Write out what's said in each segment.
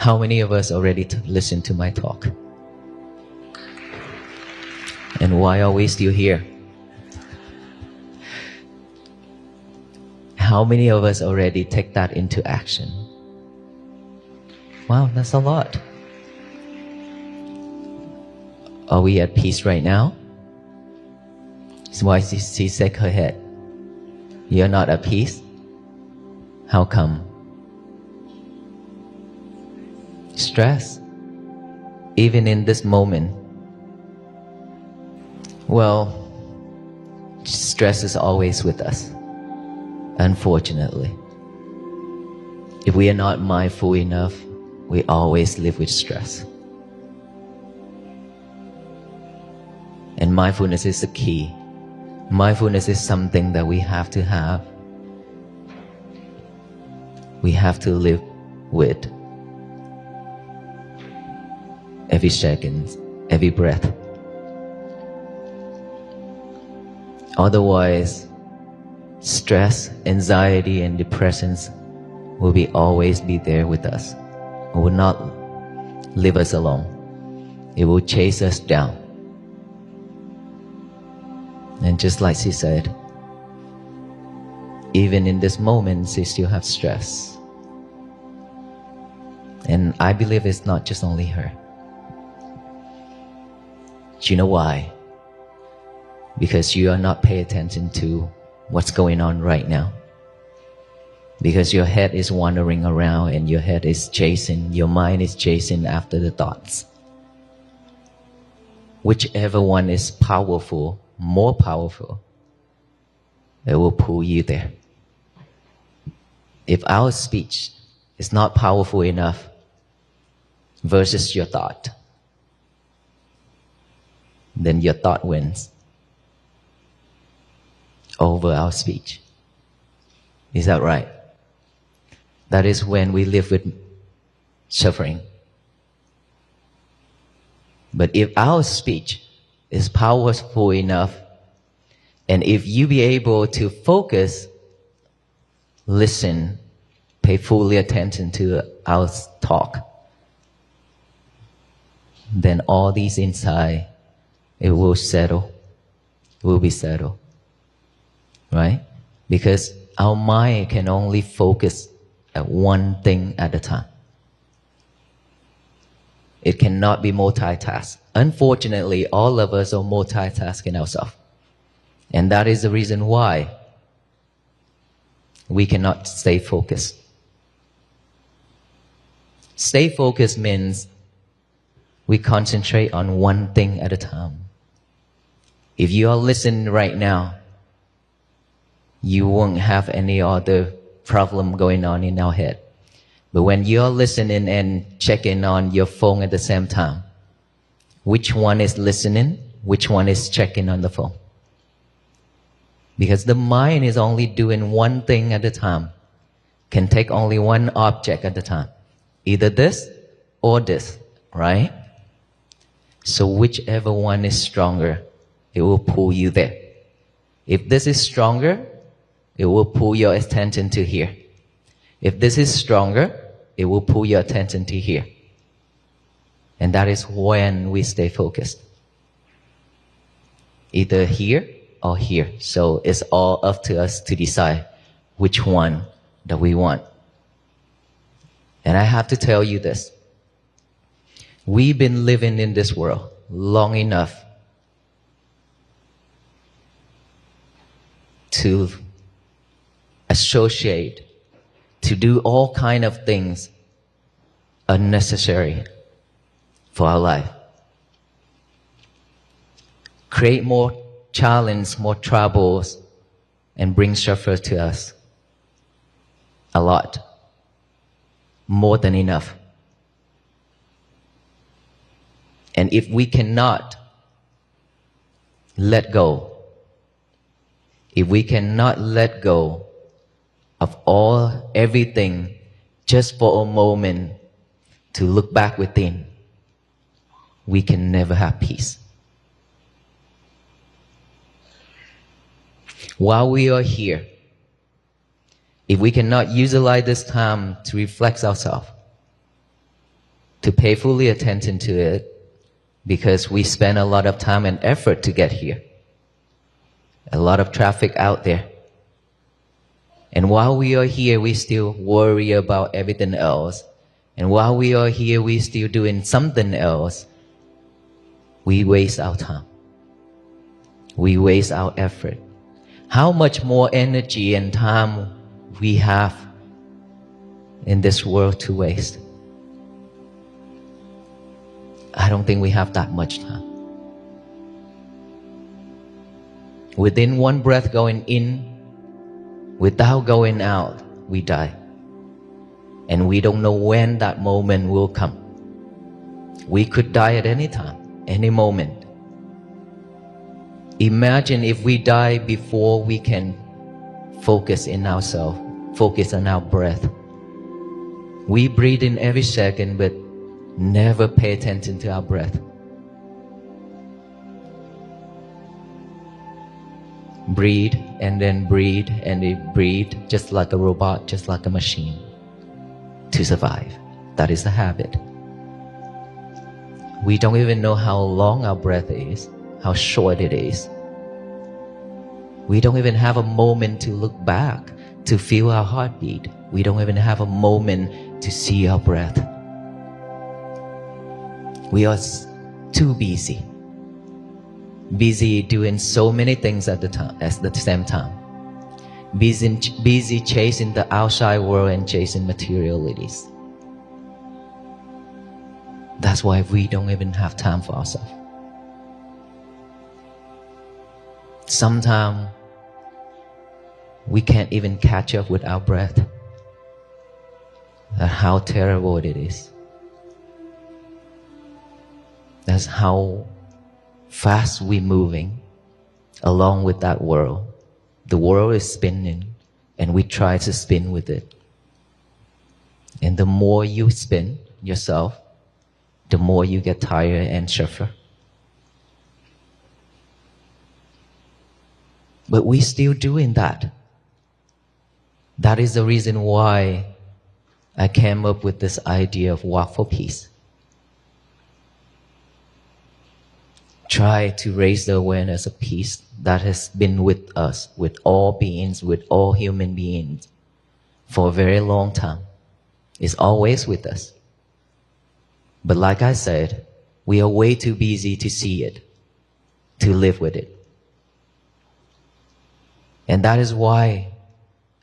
How many of us already listen to my talk? And why are we still here? How many of us already take that into action? Wow, that's a lot. Are we at peace right now? That's why she shook her head. You're not at peace? How come? Stress. Even in this moment. Well, stress is always with us, unfortunately. If we are not mindful enough, we always live with stress. And mindfulness is the key. Mindfulness is something that we have to have. We have to live with every second, every breath. Otherwise, stress, anxiety, and depressions will always be there with us. It will not leave us alone. It will chase us down. And just like she said, even in this moment, she still has stress. And I believe it's not just only her. Do you know why? Because you are not paying attention to what's going on right now. Because your head is wandering around and your head is chasing, your mind is chasing after the thoughts. Whichever one is powerful, more powerful, it will pull you there. If our speech is not powerful enough versus your thought, then your thought wins over our speech. Is that right? That is when we live with suffering. But if our speech is powerful enough, and if you be able to focus, listen, pay fully attention to our talk, then all these inside, it will settle, will be settled. Right? Because our mind can only focus at one thing at a time. It cannot be multitasked. Unfortunately, all of us are multitasking ourselves. And that is the reason why we cannot stay focused. Stay focused means we concentrate on one thing at a time. If you are listening right now, you won't have any other problem going on in our head. But when you're listening and checking on your phone at the same time, which one is listening? Which one is checking on the phone? Because the mind is only doing one thing at a time, can take only one object at a time. Either this or this, right? So whichever one is stronger, it will pull you there. If this is stronger, it will pull your attention to here. If this is stronger, it will pull your attention to here. And that is when we stay focused. Either here or here. So it's all up to us to decide which one that we want. And I have to tell you this. We've been living in this world long enough to associate, to do all kind of things unnecessary for our life. Create more challenge, more troubles, and bring suffer to us. A lot. More than enough. And if we cannot let go, if we cannot let go of everything just for a moment to look back within, we can never have peace. While we are here, if we cannot utilize this time to reflect ourselves, to pay fully attention to it, because we spend a lot of time and effort to get here. A lot of traffic out there. And while we are here, we still worry about everything else. And while we are here, we still doing something else. We waste our time. We waste our effort. How much more energy and time we have in this world to waste? I don't think we have that much time. Within one breath going in, without going out, we die. And we don't know when that moment will come. We could die at any time, any moment. Imagine if we die before we can focus in ourselves, focus on our breath. We breathe in every second, but never pay attention to our breath. Breathe and then breathe and then breathe, just like a robot, just like a machine, to survive. That is a habit. We don't even know how long our breath is, how short it is. We don't even have a moment to look back, to feel our heartbeat. We don't even have a moment to see our breath. We are too busy doing so many things at the same time. Busy chasing the outside world and chasing materialities. That's why we don't even have time for ourselves. Sometimes we can't even catch up with our breath. That's how terrible it is. That's how fast we're moving along with that world. The world is spinning and we try to spin with it. And the more you spin yourself, the more you get tired and suffer. But we're still doing that. That is the reason why I came up with this idea of walk for peace. Try to raise the awareness of peace that has been with us, with all beings, with all human beings for a very long time. It's always with us. But like I said, we are way too busy to see it, to live with it. And that is why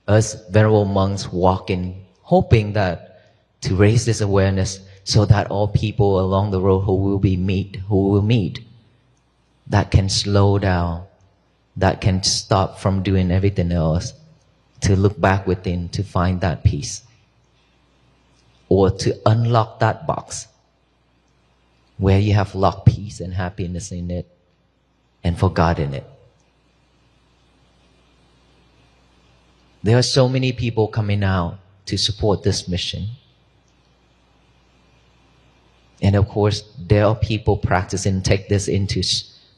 us venerable monks walk in, hoping that to raise this awareness so that all people along the road who will meet, that can slow down, that can stop from doing everything else, to look back within to find that peace, or to unlock that box where you have locked peace and happiness in it and forgotten it. There are so many people coming out to support this mission. And of course, there are people practicing, take this into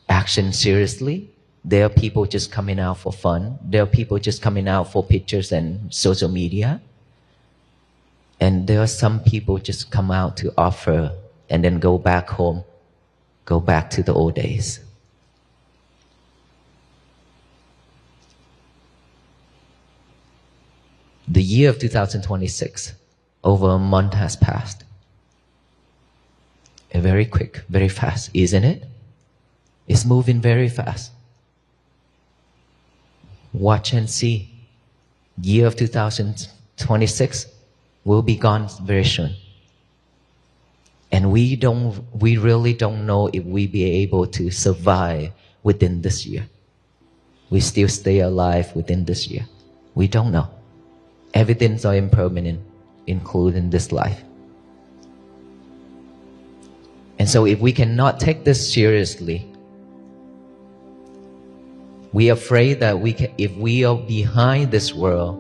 action seriously. There are people just coming out for fun. There are people just coming out for pictures and social media. And there are some people just come out to offer and then go back home, go back to the old days. The year of 2026, over a month has passed. Very quick, very fast, isn't it? It's moving very fast. Watch and see. Year of 2026 will be gone very soon. And we really don't know if we'll be able to survive within this year. We still stay alive within this year. We don't know. Everything's so impermanent, including this life. And so if we cannot take this seriously, we are afraid that if we are behind this world,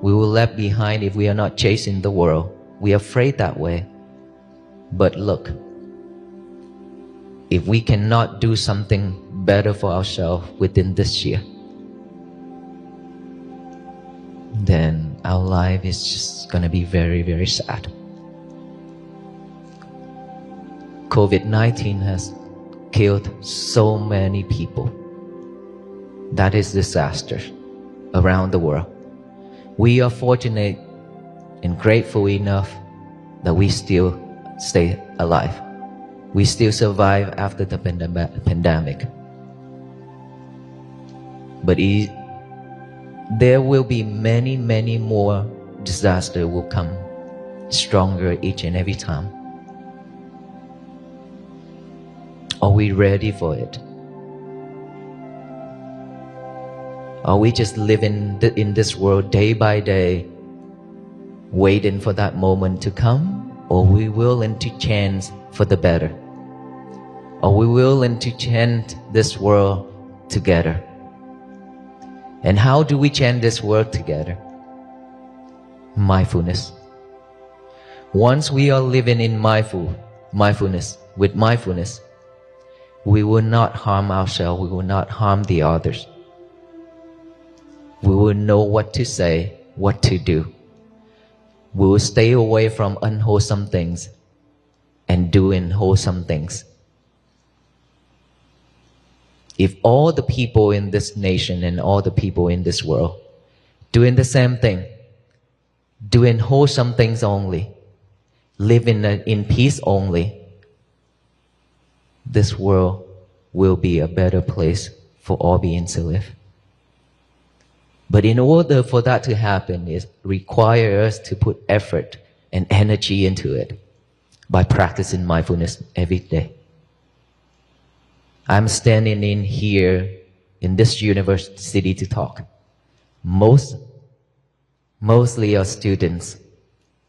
we will left behind if we are not chasing the world. We are afraid that way. But look, if we cannot do something better for ourselves within this year, then our life is just going to be very, very sad. COVID-19 has killed so many people. That is disaster around the world. We are fortunate and grateful enough that we still stay alive. We still survive after the pandemic. But there will be many, many more disasters will come stronger each and every time. Are we ready for it? Are we just living in this world day by day, waiting for that moment to come? Or are we willing to change for the better? Are we willing to change this world together? And how do we change this world together? Mindfulness. Once we are living in mindfulness, we will not harm ourselves, we will not harm the others. We will know what to say, what to do. We will stay away from unwholesome things and doing wholesome things. If all the people in this nation and all the people in this world doing the same thing, doing wholesome things only, living in peace only, this world will be a better place for all beings to live. But in order for that to happen, it requires us to put effort and energy into it by practicing mindfulness every day. I'm standing in here in this university to talk. Mostly are students,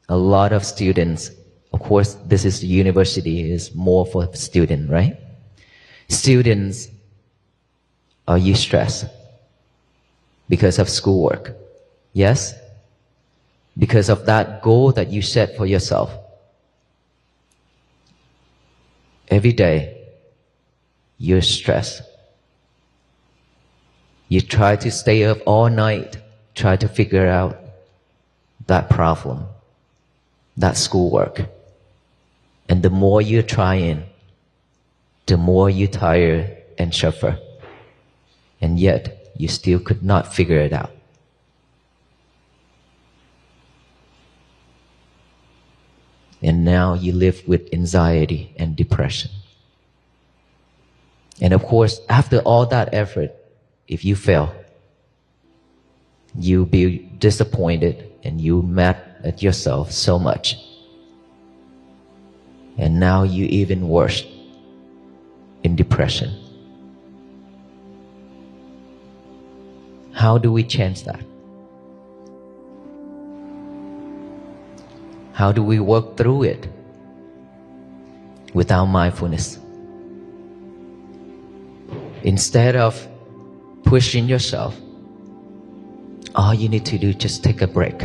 a lot of students. Of course, this is the university, is more for students, right? Students, are you stressed? Because of schoolwork? Yes? Because of that goal that you set for yourself. Every day, you're stressed. You try to stay up all night, try to figure out that problem, that schoolwork. And the more you're trying, the more you tire and suffer. And yet, you still could not figure it out. And now you live with anxiety and depression. And of course, after all that effort, if you fail, you'll be disappointed and you mad at yourself so much. And now you're even worse in depression. How do we change that? How do we work through it without mindfulness? Instead of pushing yourself, all you need to do is just take a break.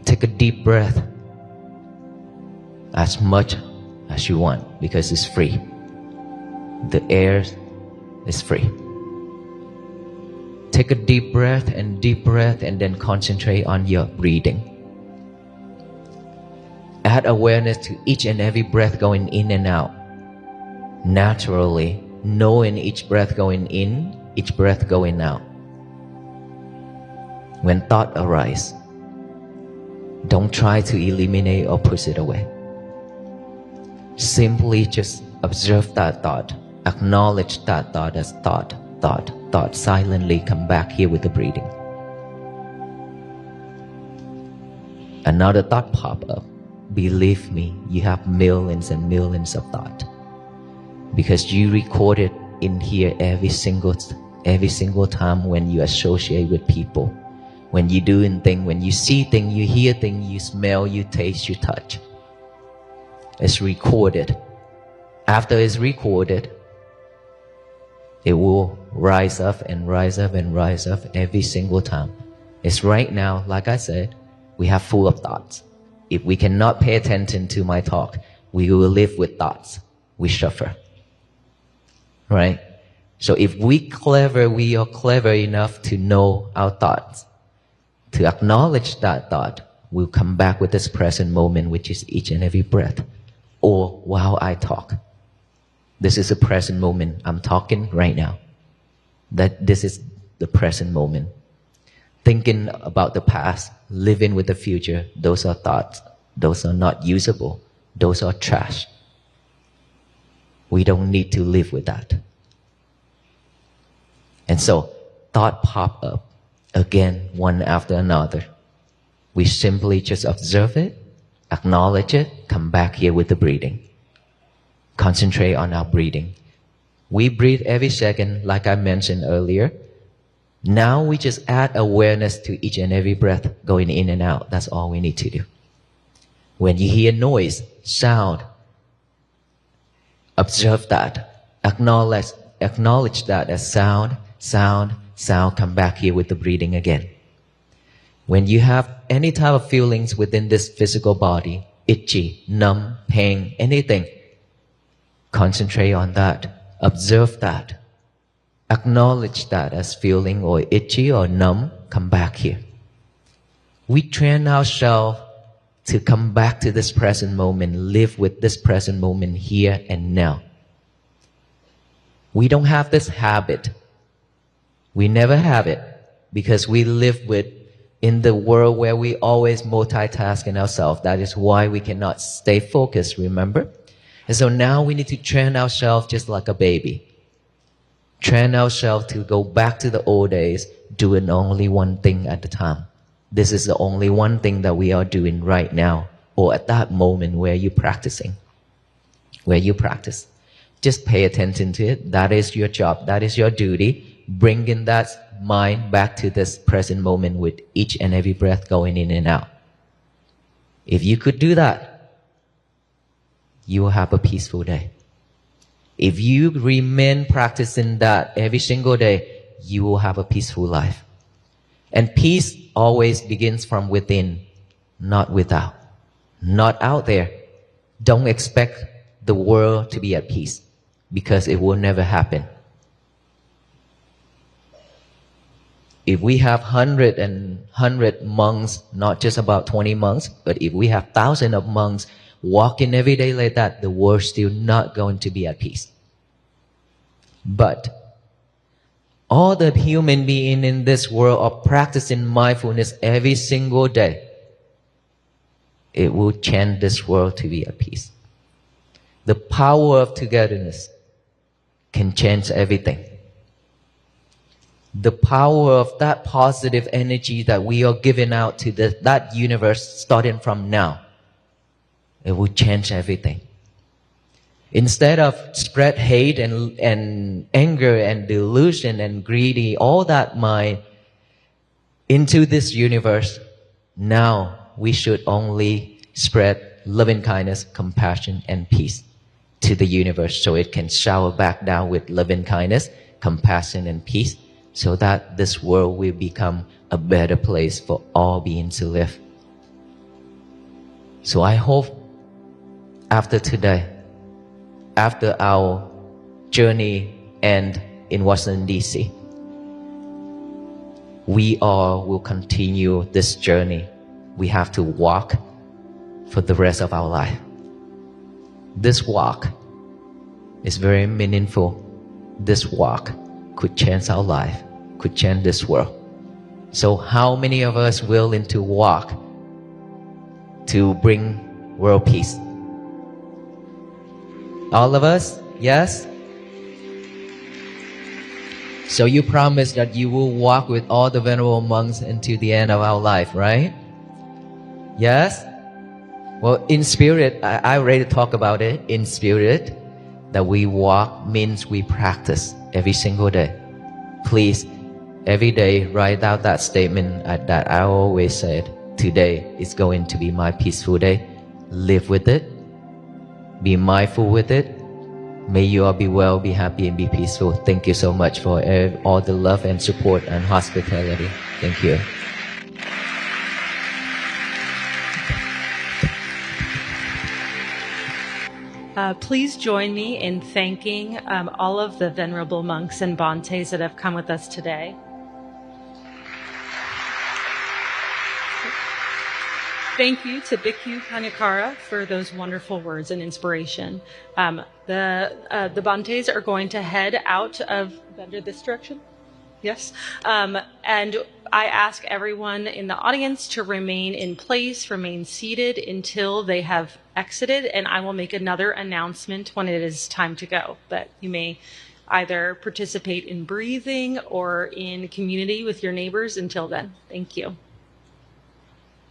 Take a deep breath as much as you want because it's free. The air is free. Take a deep breath and then concentrate on your breathing. Add awareness to each and every breath going in and out. Naturally, knowing each breath going in, each breath going out. When thought arises, don't try to eliminate or push it away. Simply just observe that thought. Acknowledge that thought as thought. Silently come back here with the breathing. Another thought pop up. Believe me, you have millions and millions of thoughts. Because you record it in here every single time when you associate with people. When you doing things, when you see things, you hear things, you smell, you taste, you touch. It's recorded. After it's recorded, it will rise up and rise up and rise up every single time. It's right now, like I said, we have full of thoughts. If we cannot pay attention to my talk, we will live with thoughts. We suffer. Right? So if we are clever enough to know our thoughts, to acknowledge that thought, we'll come back with this present moment, which is each and every breath. Or while I talk. This is the present moment. I'm talking right now. That this is the present moment. Thinking about the past, living with the future, those are thoughts. Those are not usable. Those are trash. We don't need to live with that. And so, thought pop up again, one after another. We simply just observe it, acknowledge it, come back here with the breathing. Concentrate on our breathing. We breathe every second, like I mentioned earlier. Now we just add awareness to each and every breath going in and out. That's all we need to do. When you hear noise, sound, observe that. Acknowledge that as sound, sound, sound. Come back here with the breathing again. When you have any type of feelings within this physical body, itchy, numb, pain, anything, concentrate on that. Observe that. Acknowledge that as feeling or itchy or numb. Come back here. We train ourselves to come back to this present moment, live with this present moment here and now. We don't have this habit. We never have it because we live in the world where we always multitasking ourselves. That is why we cannot stay focused, remember? And so now we need to train ourselves just like a baby. Train ourselves to go back to the old days, doing only one thing at a time. This is the only one thing that we are doing right now, or at that moment where you're practicing. Where you practice. Just pay attention to it. That is your job. That is your duty. Bringing that mind back to this present moment with each and every breath going in and out. If you could do that, you will have a peaceful day. If you remain practicing that every single day, you will have a peaceful life. And peace always begins from within, not without. Not out there. Don't expect the world to be at peace, because it will never happen. If we have 100 monks, not just about 20 monks, but if we have thousands of monks walking every day like that, the world's still not going to be at peace. But all the human beings in this world are practicing mindfulness every single day. It will change this world to be at peace. The power of togetherness can change everything. The power of that positive energy that we are giving out to that universe starting from now, it will change everything. Instead of spread hate and anger and delusion and greedy, all that mind into this universe, now we should only spread loving kindness, compassion, and peace to the universe so it can shower back down with loving kindness, compassion, and peace, so that this world will become a better place for all beings to live. So I hope after today, after our journey end in Washington, D.C., we all will continue this journey. We have to walk for the rest of our life. This walk is very meaningful. This walk could change our life, could change this world. So how many of us willing to walk to bring world peace? All of us? Yes? So you promise that you will walk with all the venerable monks until the end of our life, right? Yes? Well, in spirit, I already talked about it. In spirit, that we walk means we practice every single day. Please, every day, write out that statement that I always said. Today is going to be my peaceful day. Live with it. Be mindful with it. May you all be well, be happy, and be peaceful. Thank you so much for all the love and support and hospitality. Thank you. Please join me in thanking all of the venerable monks and Bhantes that have come with us today. Thank you to Bhikkhu Kanyakara for those wonderful words and inspiration. The Bantes are going to head out of under this direction. Yes. And I ask everyone in the audience to remain in place, remain seated until they have exited, and I will make another announcement when it is time to go. But you may either participate in breathing or in community with your neighbors until then. Thank you.